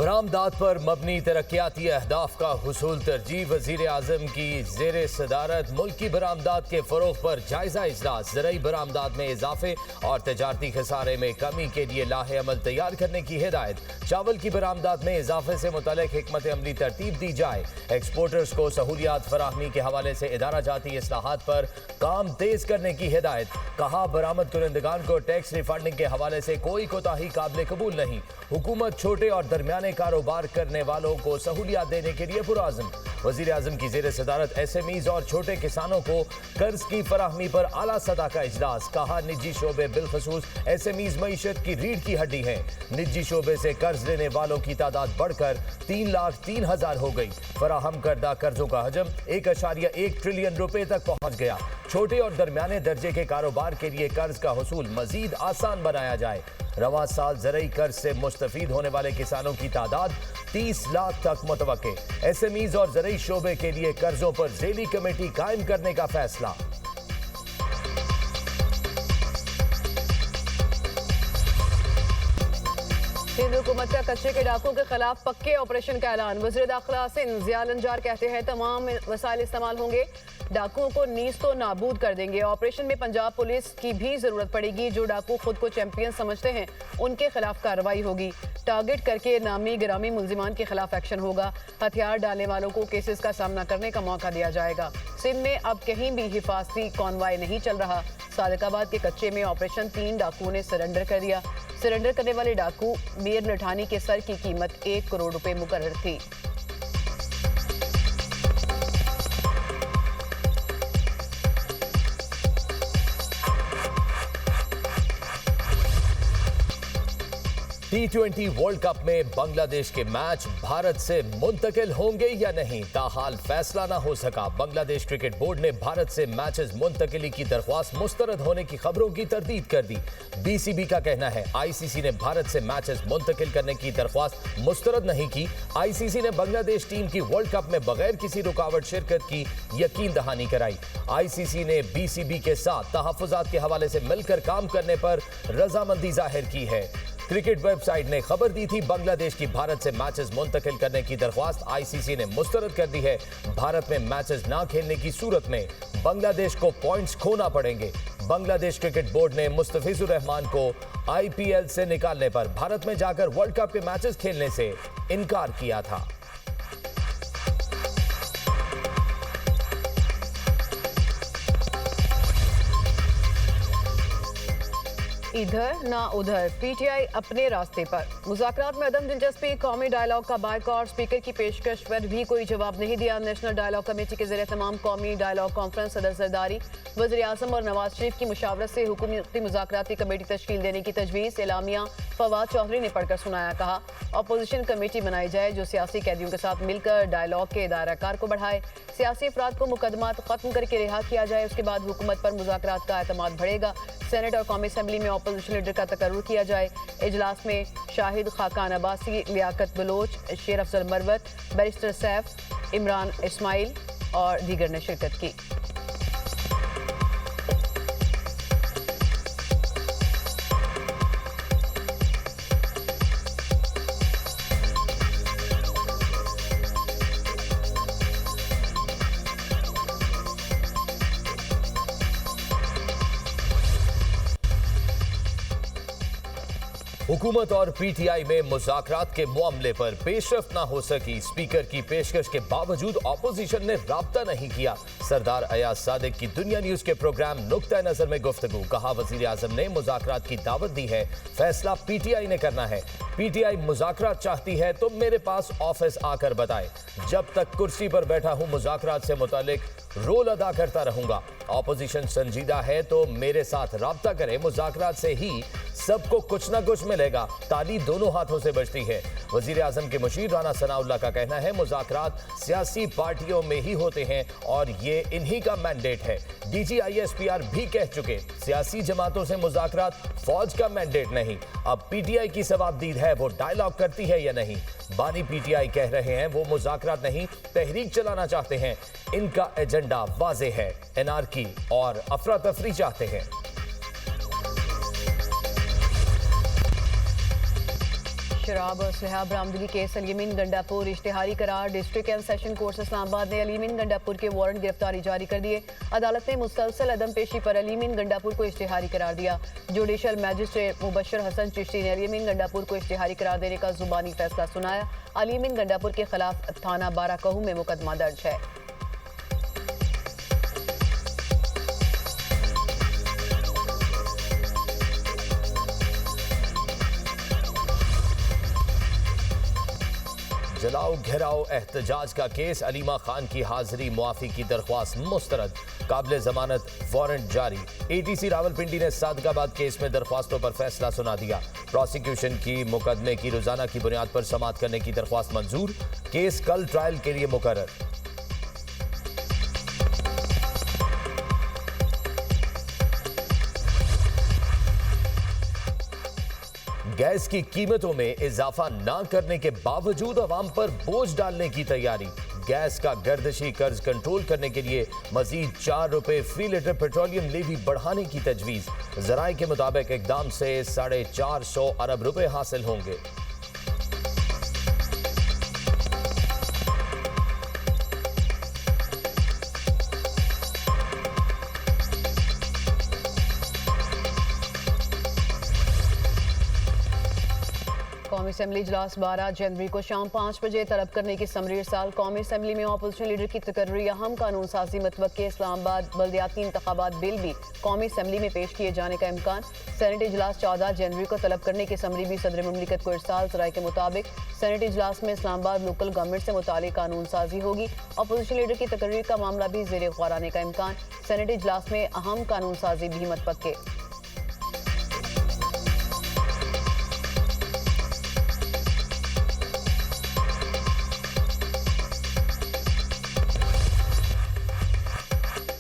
बरामदात पर मबनी तरक्याती अहदाफ का हुसूल तरजीह। वजीर आजम की जेर सदारत मुल्क की बरामदात के फरोग पर जायजा इजलास। ज़रई बरामदात में इजाफे और तजारती खसारे में कमी के लिए लाहे अमल तैयार करने की हिदायत। चावल की बरामदात में इजाफे से मुतल्लिक हिकमत अमली तरतीब दी जाए। एक्सपोर्टर्स को सहूलियात फराहमी के हवाले से इदारा जाती इस्लाहात पर काम तेज करने की हिदायत। कहा, बरामद कुनंदगान को टैक्स रिफंडिंग के हवाले से कोई कोताही काबिल कबूल नहीं। हुकूमत छोटे और दरमियाने कारोबार करने वालों को सहूलियात देने के लिए पुरआज़म। वज़ीर आज़म की ज़ेर सदारत SMEs और छोटे किसानों को कर्ज की फराहमी पर आला सतह का इजलास। कहा, निजी शोबे बिलखसूस SMEs मईशत की रीढ़ की हड्डी है। निजी शोबे से कर्ज लेने वालों की तादाद बढ़कर 3,03,000 हो गई। फराहम करदा कर्जों का हजम 1.1 ट्रिलियन रुपए तक पहुंच गया। छोटे और दरमियाने दर्जे के कारोबार के लिए कर्ज का हुसूल मजीद आसान बनाया जाए। रवां साल ज़रई कर्ज से मुस्तफीद होने वाले किसानों की तादाद 30 लाख तक मुतवक्के। SMEs और ज़रई शोबे के लिए कर्जों पर ज़ेली कमेटी कायम करने का फैसला। हिंद हुकूमत का कच्चे के डाकुओं के खिलाफ पक्के ऑपरेशन का ऐलान। वज़ीर दाखिला सिंध ज़िया लंजार कहते हैं तमाम वसाइल इस्तेमाल होंगे, डाकुओं को नीज़ तो नाबूद कर देंगे। ऑपरेशन में पंजाब पुलिस की भी जरूरत पड़ेगी। जो डाकू खुद को चैंपियन समझते हैं उनके खिलाफ कार्रवाई होगी। टारगेट करके नामी गिरामी मुल्जिमान के खिलाफ एक्शन होगा। हथियार डालने वालों को केसेस का सामना करने का मौका दिया जाएगा। सिंध में अब कहीं भी हिफाजती कॉन्वाय नहीं चल रहा। सादिकाबाद के कच्चे में ऑपरेशन 3 डाकुओं ने सरेंडर कर दिया। सरेंडर करने वाले डाकू मीर लठानी के सर की कीमत 1 करोड़ रुपए मुकर्रर थी। T20 वर्ल्ड कप में बांग्लादेश के मैच भारत से मुंतकिल होंगे या नहीं, ताहाल फैसला ना हो सका। बांग्लादेश क्रिकेट बोर्ड ने भारत से मैचेस मुंतकिली की दरख्वास्त मुस्तरद होने की खबरों की तरदीद कर दी। BCB का कहना है ICC ने भारत से मैचेस मुंतकिल करने की दरख्वास्त मुस्तरद नहीं की। ICC ने बांग्लादेश टीम की वर्ल्ड कप में बगैर किसी रुकावट शिरकत की यकीन दहानी कराई। ICC ने BCB के साथ तहफ़्फ़ुज़ात के हवाले से मिलकर काम करने पर रजामंदी जाहिर की है। क्रिकेट वेबसाइट ने खबर दी थी बांग्लादेश की भारत से मैचेस मुंतकिल करने की दरख्वास्त ICC ने मुस्तरद कर दी है। भारत में मैचेस ना खेलने की सूरत में बांग्लादेश को पॉइंट्स खोना पड़ेंगे। बांग्लादेश क्रिकेट बोर्ड ने मुस्तफिजुर रहमान को IPL से निकालने पर भारत में जाकर वर्ल्ड कप के मैचेस खेलने से इनकार किया था। इधर ना उधर, PTI अपने रास्ते पर। मुज़ाकरात में अदम दिलचस्पी, कौमी डायलॉग का बायकॉट। स्पीकर की पेशकश पर भी कोई जवाब नहीं दिया। नेशनल डायलॉग कमेटी के ज़रिए तमाम कौमी डायलॉग कॉन्फ्रेंस सदर सरदारी। वज़ीर आज़म और नवाज शरीफ की मुशावरत से हुकूमती मुज़ाकराती कमेटी तश्कील देने की तजवीज़। एलामिया फवाद चौधरी ने पढ़कर सुनाया। कहा, अपोजिशन कमेटी बनाई जाए जो सियासी कैदियों के साथ मिलकर डायलॉग के दायराकार को बढ़ाए। सियासी अफराद को मुकदमात खत्म करके रिहा किया जाए। उसके बाद हुकूमत पर मुज़ाकरात का एतमाद बढ़ेगा। सेनेट और कौमी असम्बली में अपोजिशन लीडर का तकर्रुर किया जाए। इजलास में शाहिद खाकान अब्बासी, लियाकत बलोच, शेर अफजल मरवत, बैरिस्टर सैफ, इमरान इस्माइल और दीगर ने शिरकत की। हुकूमत और PTI में मुज़ाकरात के मामले पर पेशरफ्त ना हो सकी। स्पीकर की पेशकश के बावजूद ऑपोजिशन ने राब्ता नहीं किया। सरदार अयाज सादिक की दुनिया न्यूज के प्रोग्राम नुक्ता नजर में गुफ्तगू। कहा, वजीर आजम ने मुज़ाकरात की दावत दी है, फैसला PTI ने करना है। PTI मुज़ाकरात चाहती है तो मेरे पास ऑफिस आकर बताए। जब तक कुर्सी पर बैठा हूं मुज़ाकरात से मुतालिक रोल अदा करता रहूंगा। ऑपोजिशन संजीदा है तो मेरे साथ राब्ता करे। मुज़ाकरात से ही सबको कुछ ना कुछ मिलेगा। ताली दोनों हाथों से बजती है। वजीर आजम के मुशीर राना सनाउल्लाह का कहना है, मुज़ाकरात सियासी पार्टियों में ही होते हैं और ये इन्हीं का मैंडेट है। DG ISPR भी कह चुके, सियासी जमातों से मुज़ाकरात फौज का मैंडेट नहीं। अब PTI की सवाबदीद है वो डायलॉग करती है या नहीं। बानी PTI कह रहे हैं वो मुज़ाकरात नहीं तहरीक चलाना चाहते हैं। इनका एजेंडा वाज़े है, एनार्की और अफरा तफरी चाहते हैं। शराब और असलहा बरामदगी केस अलीमीन गंडापुर इश्तिहारी करार। District and session court Islamabad ने अलीमीन गंडापुर के वारंट गिरफ्तारी जारी कर दिए। अदालत ने मुसलसल अदम पेशी पर अलीमीन गंडापुर को इश्तिहारी करार दिया। जुडिशल मैजिस्ट्रेट मुबशर हसन चिश्ती ने अलीमीन गंडापुर को इश्तिहारी करार देने का जुबानी फैसला सुनाया। अलीमीन गंडापुर के खिलाफ थाना बाराकहू में मुकदमा दर्ज है। जलाओ घेराव एहतजाज का केस। अलीमा खान की हाजिरी मुआफी की दरख्वास्त मुस्तरद। काबिल जमानत वारंट जारी। एटीसी रावलपिंडी ने सादगाबाद केस में दरख्वास्तों पर फैसला सुना दिया। प्रोसिक्यूशन की मुकदमे की रोजाना की बुनियाद पर समाअत करने की दरख्वास्त मंजूर। केस कल ट्रायल के लिए मुकर्रर। गैस की कीमतों में इजाफा न करने के बावजूद अवाम पर बोझ डालने की तैयारी। गैस का गर्दिशी कर्ज कंट्रोल करने के लिए मजीद 4 रुपए फी लीटर पेट्रोलियम लेवी बढ़ाने की तजवीज। जराये के मुताबिक इकदाम से 450 अरब रुपए हासिल होंगे। कौमी असम्बली इजलास 12 जनवरी को शाम 5 बजे तलब करने की समरी इरसाल। कौमी असम्बली में अपोजिशन लीडर की तकर्री। अहम कानून साजी मतवक्के इस्लामाबाद बल्दियाती इंतखाबात बिल भी कौमी असम्बली में पेश किए जाने का इम्कान। सेनेट इजलास 14 जनवरी को तलब करने की समरी भी सदर मुमलिकत को इरसाल। जराये के मुताबिक सेनेट इजलास में इस्लामाबाद लोकल गवर्नमेंट से मुतालिक कानून साजी होगी। अपोजिशन लीडर की तकर्री का मामला भी ज़ेर गौर आने का इम्कान। सेनेट इजलास में अहम कानून साजी भी मतवक्के।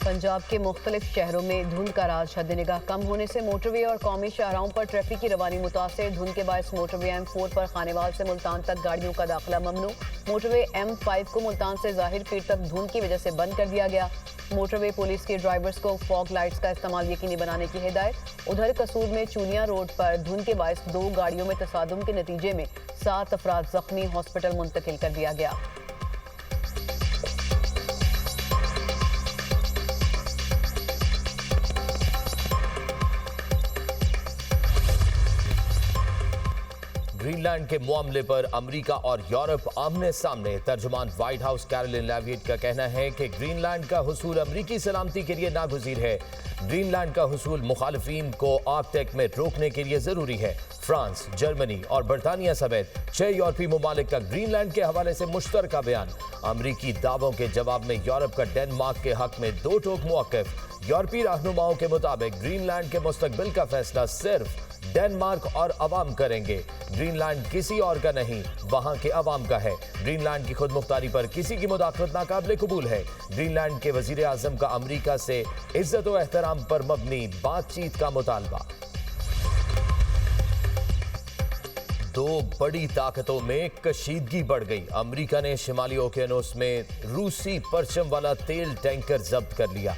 पंजाब के मुख्तलिफ शहरों में धुंध का राज हद निगाह कम होने से मोटरवे और कौमी शाहराहों पर ट्रैफिक की रवानी मुतासर। धुंध के बायस मोटरवे M4 पर खानेवाल से मुल्तान तक गाड़ियों का दाखिला ममनू। मोटरवे M5 को मुल्तान से जाहिर पीर तक धुंध की वजह से बंद कर दिया गया। मोटरवे पुलिस के ड्राइवर्स को फॉग लाइट्स का इस्तेमाल यकीनी बनाने की हिदायत। उधर कसूर में चूनिया रोड पर धुंध के बायस 2 गाड़ियों में तसादुम के नतीजे में 7 अफराद जख्मी, हॉस्पिटल मुंतकिल कर दिया गया। ग्रीनलैंड के मामले पर अमेरिका और यूरोप आमने सामने। तर्जुमान व्हाइट हाउस कैरोलिन लेविट का कहना है कि ग्रीनलैंड का हुसूल अमेरिकी सलामती के लिए नागुज़ीर है। ग्रीनलैंड का हुसूल मुखालिफिन को आर्कटिक में रोकने के लिए जरूरी है। फ्रांस, जर्मनी और बरतानिया समेत 6 यूरोपीय ममालिक का ग्रीनलैंड के हवाले से मुश्तरका बयान। अमेरिकी दावों के जवाब में यूरोप का डेनमार्क के हक में 2 टोक मौक़िफ़। यूरोपीय रहनुमाओं के मुताबिक ग्रीनलैंड के मुस्तकबिल का फैसला सिर्फ डेनमार्क और अवाम करेंगे। ग्रीनलैंड किसी और का नहीं, वहां के अवाम का है। ग्रीनलैंड की खुद मुख्तारी पर किसी की मुदाखलत नाकाबिले कबूल है। ग्रीनलैंड के वजीर आजम का अमेरिका से इज्जत व एहतराम पर मबनी बातचीत का मुतालबा। 2 बड़ी ताकतों में कशीदगी बढ़ गई। अमेरिका ने शिमाली ओकियानोस में रूसी परचम वाला तेल टैंकर जब्त कर लिया।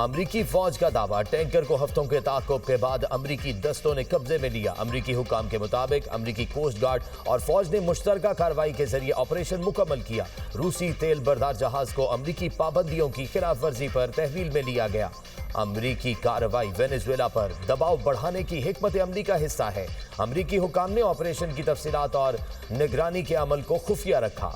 अमरीकी फौज का दावा, टैंकर को हफ्तों के ताक़ुब के बाद अमरीकी दस्तों ने कब्जे में लिया। अमरीकी हुकाम के मुताबिक अमरीकी कोस्ट गार्ड और फौज ने मुश्तरका कार्रवाई के जरिए ऑपरेशन मुकम्मल किया। रूसी तेल बरदार जहाज को अमरीकी पाबंदियों की खिलाफ वर्जी पर तहवील में लिया गया। अमरीकी कार्रवाई वेनेजुएला पर दबाव बढ़ाने की हिकमत अमली का हिस्सा है। अमरीकी हुकाम ने ऑपरेशन की तफसीलात और निगरानी के अमल को खुफिया रखा।